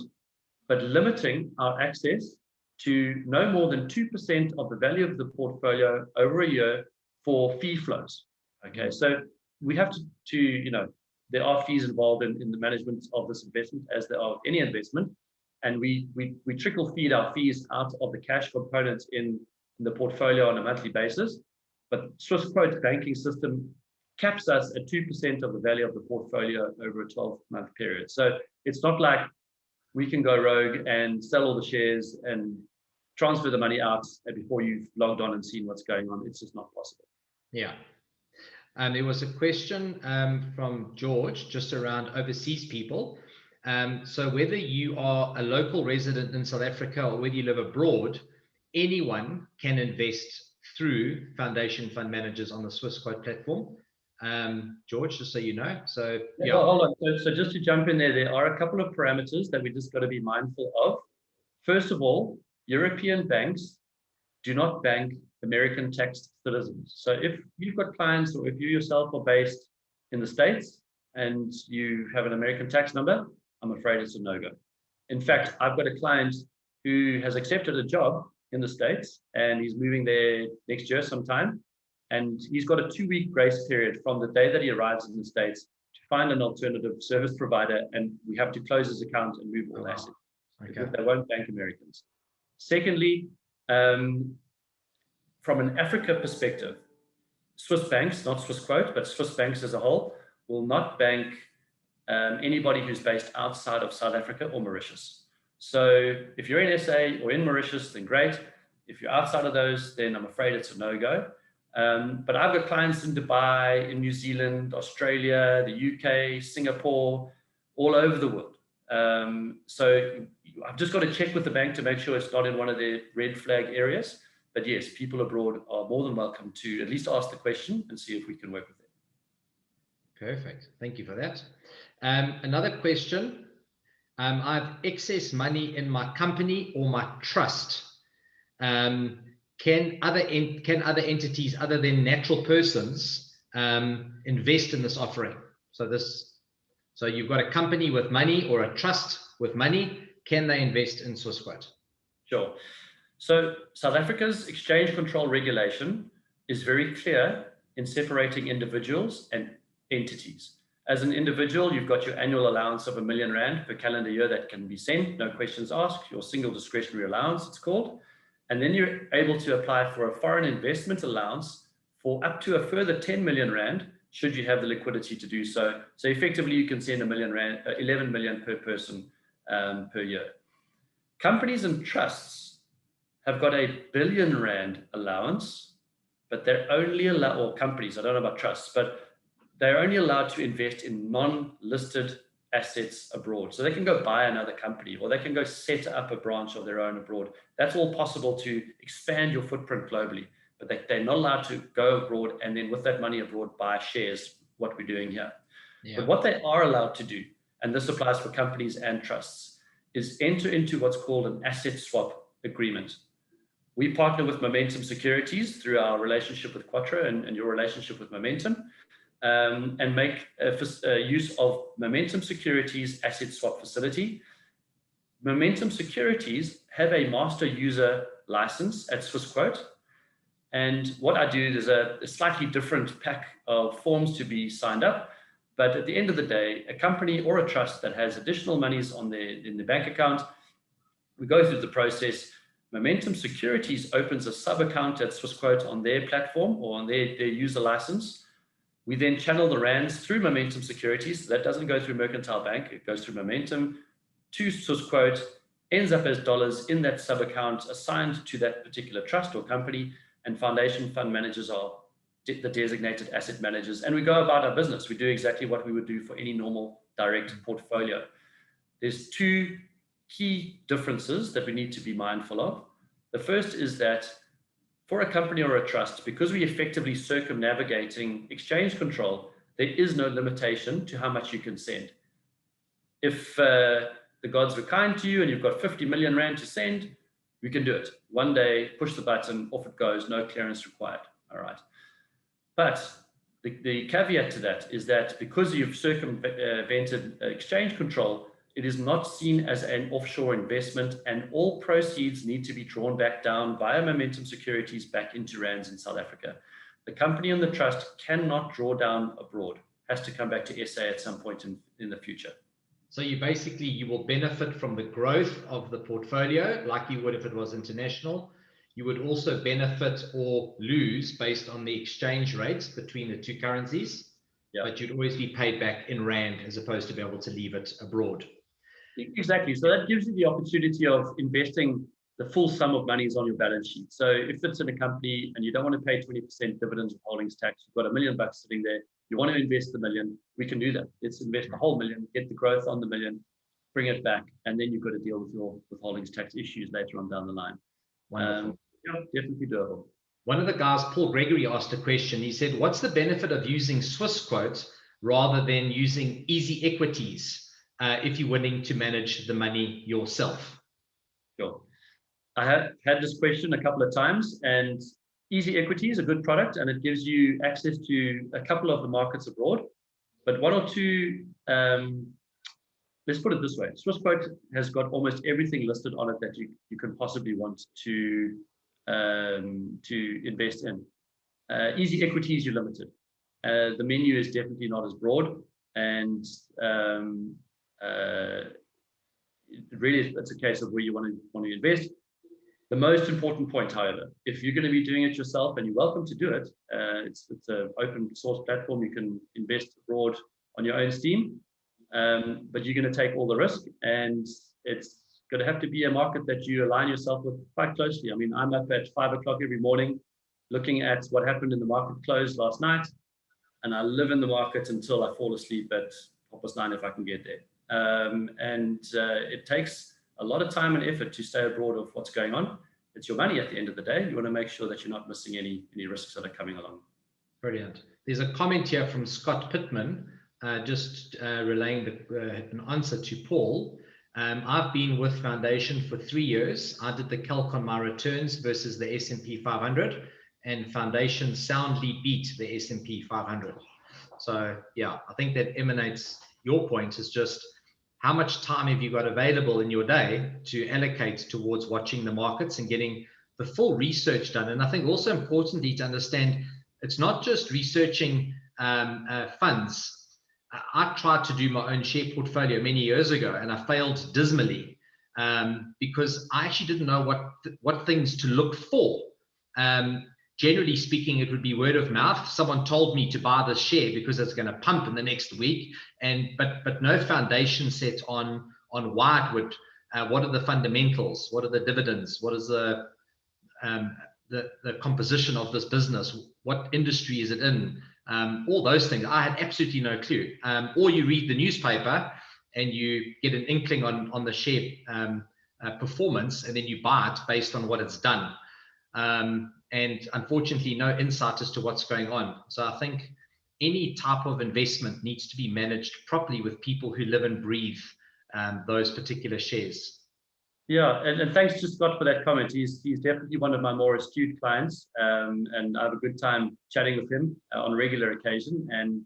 Speaker 4: but limiting our access to no more than 2% of the value of the portfolio over a year for fee flows. Okay, so we have to there are fees involved in the management of this investment, as there are any investment, and we trickle feed our fees out of the cash components in in the portfolio on a monthly basis, but Swissquote's banking system caps us at 2% of the value of the portfolio over a 12-month period. So it's not like we can go rogue and sell all the shares and transfer the money out before you've logged on and seen what's going on. It's just not possible.
Speaker 2: Yeah. There was a question from George just around overseas people. So whether you are a local resident in South Africa or whether you live abroad, anyone can invest through foundation fund managers on the Swissquote platform. George, just so you know. So yeah.
Speaker 4: Well, hold on. So just to jump in there are a couple of parameters that we just got to be mindful of. First of all, European banks do not bank American tax citizens. So if you've got clients or if you yourself are based in the States and you have an American tax number, I'm afraid it's a no-go. In fact, I've got a client who has accepted a job in the States and he's moving there next year sometime. And he's got a 2-week grace period from the day that he arrives in the States to find an alternative service provider, and we have to close his account and move all assets. Okay. They won't bank Americans. Secondly, from an Africa perspective, Swiss banks, not Swissquote, but Swiss banks as a whole, will not bank anybody who's based outside of South Africa or Mauritius. So if you're in SA or in Mauritius, then great. If you're outside of those, then I'm afraid it's a no-go. But I've got clients in Dubai, in New Zealand, Australia, the UK, Singapore, all over the world. So I've just got to check with the bank to make sure it's not in one of their red flag areas. But yes, people abroad are more than welcome to at least ask the question and see if we can work with them.
Speaker 2: Perfect. Thank you for that. Another question. I have excess money in my company or my trust. Can other entities other than natural persons invest in this offering? So you've got a company with money or a trust with money. Can they invest in Swissquote?
Speaker 4: Sure. So South Africa's exchange control regulation is very clear in separating individuals and entities. As an individual, you've got your annual allowance of R1 million per calendar year that can be sent, no questions asked, your single discretionary allowance, it's called. And then you're able to apply for a foreign investment allowance for up to a further 10 million rand, should you have the liquidity to do so. So effectively, you can send R1 million, 11 million per person per year. Companies and trusts have got a R1 billion allowance, but they're only allowed, or companies, I don't know about trusts, but they're only allowed to invest in non-listed assets abroad. So they can go buy another company or they can go set up a branch of their own abroad. That's all possible to expand your footprint globally, but they're not allowed to go abroad and then with that money abroad buy shares, what we're doing here. Yeah. But what they are allowed to do, and this applies for companies and trusts, is enter into what's called an asset swap agreement. We partner with Momentum Securities through our relationship with Quattro and your relationship with Momentum. And make use of Momentum Securities asset swap facility. Momentum Securities have a master user license at Swissquote. And what I do is a slightly different pack of forms to be signed up. But at the end of the day, a company or a trust that has additional monies in the bank account, we go through the process. Momentum Securities opens a sub-account at Swissquote on their platform or on their user license. We then channel the rands through Momentum Securities. That doesn't go through Mercantile Bank. It goes through Momentum to Swissquote, ends up as dollars in that sub-account assigned to that particular trust or company, and foundation fund managers are the designated asset managers. And we go about our business. We do exactly what we would do for any normal direct portfolio. There's two key differences that we need to be mindful of. The first is that for a company or a trust, because we're effectively circumnavigating exchange control, there is no limitation to how much you can send. If the gods were kind to you and you've got 50 million rand to send, you can do it. One day, push the button, off it goes, no clearance required. All right. But the caveat to that is that because you've circumvented exchange control, it is not seen as an offshore investment, and all proceeds need to be drawn back down via Momentum Securities back into rands in South Africa. The company and the trust cannot draw down abroad. Has to come back to SA at some point in the future.
Speaker 2: So you will benefit from the growth of the portfolio like you would if it was international. You would also benefit or lose based on the exchange rates between the two currencies, but you'd always be paid back in rand as opposed to be able to leave it abroad.
Speaker 4: Exactly. So that gives you the opportunity of investing the full sum of money is on your balance sheet. So if it's in a company and you don't want to pay 20% dividends or holdings tax, you've got $1 million sitting there, you want to invest the million, we can do that. Let's invest the whole million, get the growth on the million, bring it back, and then you've got to deal with your withholdings tax issues later on down the line.
Speaker 2: Wonderful.
Speaker 4: Yeah, definitely doable.
Speaker 2: One of the guys, Paul Gregory, asked a question. He said, what's the benefit of using Swissquote rather than using easy equities if you're willing to manage the money yourself?
Speaker 4: Sure. I have had this question a couple of times, and easy equity is a good product and it gives you access to a couple of the markets abroad, but one or two, let's put it this way. Swissquote has got almost everything listed on it that you can possibly want to invest in. Easy equities, you're limited. The menu is definitely not as broad, and really it's a case of where you want to invest. The most important point, however, if you're going to be doing it yourself, and you're welcome to do it, it's an open source platform. You can invest abroad on your own steam, but you're going to take all the risk, and it's going to have to be a market that you align yourself with quite closely. I mean, I'm up at 5 o'clock every morning looking at what happened in the market close last night, and I live in the market until I fall asleep at 9:30 if I can get there. It takes a lot of time and effort to stay abroad of what's going on. It's your money at the end of the day. You want to make sure that you're not missing any risks that are coming along.
Speaker 2: Brilliant. There's a comment here from Scott Pittman, just relaying an answer to Paul. I've been with Foundation for 3 years. I did the calc on my returns versus the S&P 500, and Foundation soundly beat the S&P 500. So yeah, I think that emanates, your point is just, how much time have you got available in your day to allocate towards watching the markets and getting the full research done? And I think also importantly to understand, it's not just researching funds. I tried to do my own share portfolio many years ago, and I failed dismally because I actually didn't know what things to look for. Generally speaking, it would be word of mouth. Someone told me to buy this share because it's going to pump in the next week, but no foundation set on why it would. What are the fundamentals? What are the dividends? What is the composition of this business? What industry is it in? All those things. I had absolutely no clue. Or you read the newspaper and you get an inkling on the share performance, and then you buy it based on what it's done. And unfortunately, no insight as to what's going on. So I think any type of investment needs to be managed properly with people who live and breathe those particular shares.
Speaker 4: Yeah, and thanks to Scott for that comment. He's definitely one of my more astute clients, and I have a good time chatting with him on a regular occasion. And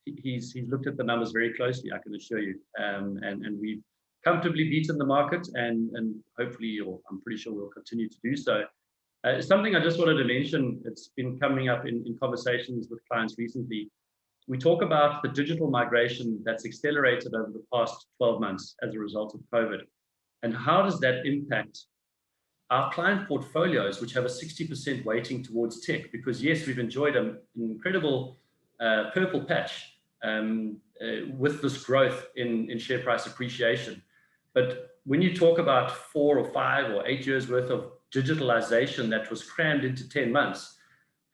Speaker 4: he's looked at the numbers very closely, I can assure you. And we've comfortably beaten the market, and hopefully, or I'm pretty sure we'll continue to do so. Something I just wanted to mention, it's been coming up in conversations with clients recently. We talk about the digital migration that's accelerated over the past 12 months as a result of COVID. And how does that impact our client portfolios, which have a 60% weighting towards tech? Because yes, we've enjoyed an incredible purple patch with this growth in share price appreciation. But when you talk about 4 or 5 or 8 years worth of digitalization that was crammed into 10 months,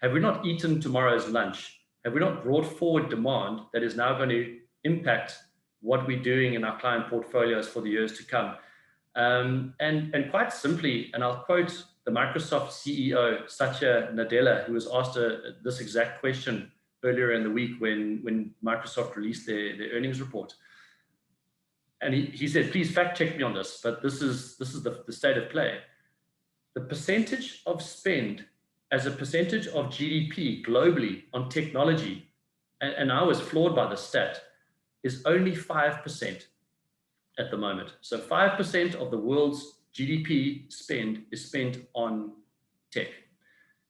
Speaker 4: have we not eaten tomorrow's lunch? Have we not brought forward demand that is now going to impact what we're doing in our client portfolios for the years to come? And quite simply, and I'll quote the Microsoft CEO, Satya Nadella, who was asked this exact question earlier in the week when Microsoft released their earnings report. And he said, please fact check me on this, but this is the state of play. The percentage of spend as a percentage of GDP globally on technology, and I was floored by the stat, is only 5% at the moment. So 5% of the world's GDP spend is spent on tech.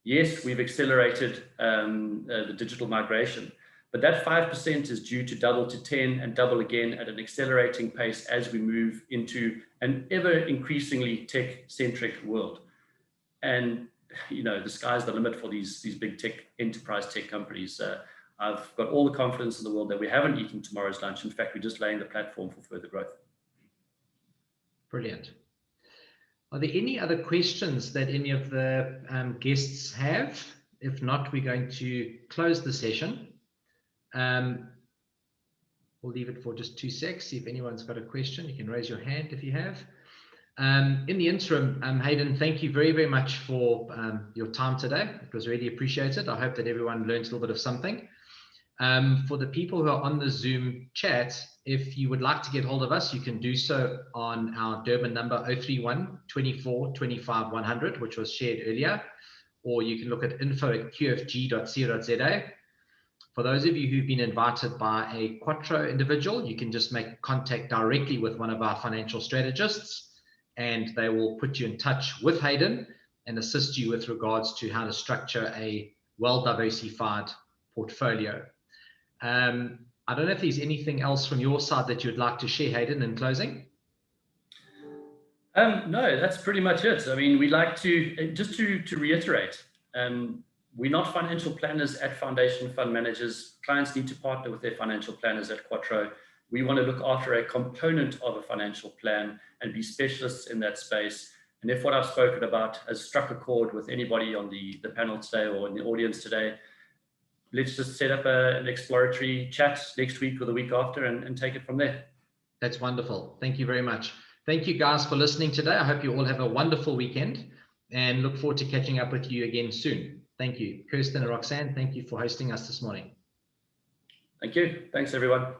Speaker 4: Yes, we've accelerated the digital migration, but that 5% is due to double to 10 and double again at an accelerating pace as we move into an ever increasingly tech-centric world. And the sky's the limit for these big enterprise tech companies. I've got all the confidence in the world that we haven't eaten tomorrow's lunch. In fact, we're just laying the platform for further growth.
Speaker 2: Brilliant. Are there any other questions that any of the guests have? If not, we're going to close the session. We'll leave it for just 2 seconds. See if anyone's got a question. You can raise your hand if you have. In the interim, Hadyn, thank you very, very much for your time today. It was really appreciated. I hope that everyone learned a little bit of something. For the people who are on the Zoom chat, if you would like to get hold of us, you can do so on our Durban number 031 24 25 100, which was shared earlier, or you can look at info@qfg.co.za. For those of you who've been invited by a Quattro individual, you can just make contact directly with one of our financial strategists, and they will put you in touch with Hadyn and assist you with regards to how to structure a well-diversified portfolio. I don't know if there's anything else from your side that you'd like to share, Hadyn, in closing.
Speaker 4: No, that's pretty much it. I mean, we'd like to, just to reiterate, we're not financial planners at Foundation Fund Managers. Clients need to partner with their financial planners at Quattro. We want to look after a component of a financial plan and be specialists in that space. And if what I've spoken about has struck a chord with anybody on the panel today or in the audience today, let's just set up an exploratory chat next week or the week after and take it from there.
Speaker 2: That's wonderful. Thank you very much. Thank you guys for listening today. I hope you all have a wonderful weekend and look forward to catching up with you again soon. Thank you. Kirsten and Roxanne, thank you for hosting us this morning.
Speaker 4: Thank you. Thanks, everyone.